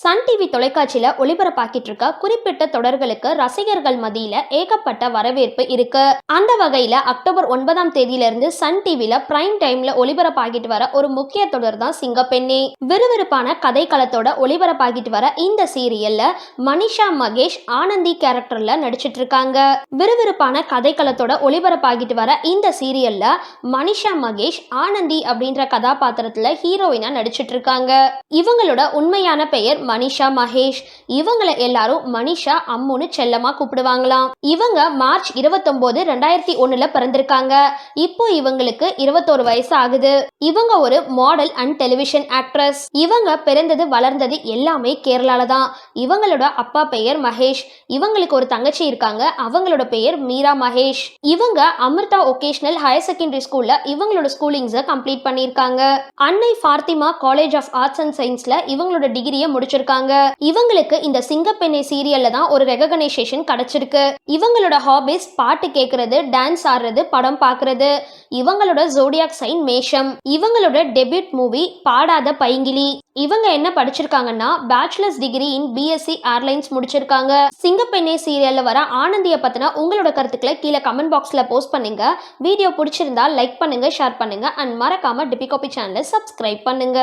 Sun TV தொலைக்காட்சியில ஒளிபரப்பாக்கிட்டு இருக்க குறிப்பிட்ட தொடர்களுக்கு ரசிகர்கள் மத்தியில ஏகப்பட்ட வரவேற்பு இருக்கு. அந்த வகையில அக்டோபர் 9ஆம் தேதியிலிருந்து சன் டிவில பிரைம் டைம்ல ஒளிபரப்பாகிட்டு வர ஒரு முக்கிய தொடர் தான் சிங்கப்பெண்ணே. விறுவிறுப்பான கதை களத்தோட ஒளிபரப்பாகிட்டு வர இந்த சீரியல்ல மனிஷா மகேஷ் ஆனந்தி கேரக்டர்ல நடிச்சிட்டு இருக்காங்க. விறுவிறுப்பான கதை களத்தோட ஒளிபரப்பாகிட்டு வர இந்த சீரியல்ல மனிஷா மகேஷ் ஆனந்தி அப்படின்ற கதாபாத்திரத்துல ஹீரோயினா நடிச்சிட்டு இருக்காங்க. இவங்களோட உண்மையான பெயர் மனிஷா மகேஷ். இவங்களை எல்லாரும் மனிஷா அம்முன்னு செல்லமா கூப்பிடுவாங்களாம். இவங்க மார்ச் 29, 2001 பிறந்திருக்காங்க. இப்போ இவங்களுக்கு 21 வயசு ஆகுது. இவங்க ஒரு மாடல் அண்ட் டெலிவிஷன் ஆக்ட்ரஸ். இவங்க பிறந்தது வளர்ந்தது எல்லாமே கேரளால தான். இவங்களோட அப்பா பெயர் மகேஷ். இவங்களுக்கு ஒரு தங்கச்சி இருக்காங்க. அவங்களோட பெயர் மீரா மகேஷ். இவங்க அமிர்தா ஒகேஷனல் ஹையர் செகண்டரி ஸ்கூல்ல இவங்களோட ஸ்கூலிங்ஸை கம்ப்ளீட் பண்ணியிருக்காங்க. Annai Fathima college of arts and சயின்ஸ்ல இவங்களோட டிகிரியை முடிச்சிருக்காங்க. இவங்களுக்கு இந்த சிங்கப்பெண்ணே சீரியல்ல தான் ஒரு ரெகக்னைசேஷன் கிடைச்சிருக்கு. இவங்களோட ஹாபிஸ் பாட்டு கேட்கறது, டான்ஸ் ஆடுறது, படம் பார்க்கறது. இவங்களோட ஜோடியாக் சைன் மேஷம். இவங்களோட டெபியூட் மூவி பாடாத பைங்கிலி. இவங்க என்ன படிச்சிருக்காங்கன்னா bachelors degree in BSc airlines முடிச்சிருக்காங்க. சிங்கப்பெண்ணே சீரியல்ல வர ஆனந்தியை பத்தின உங்களோட கருத்துக்களை கீழே கமெண்ட் பாக்ஸ்ல போஸ்ட் பண்ணுங்க. வீடியோ பிடிச்சிருந்தா லைக் பண்ணுங்க, ஷேர் பண்ணுங்க அண்ட் மறக்காம டிபி காபி சேனலை சப்ஸ்கிரைப் பண்ணுங்க.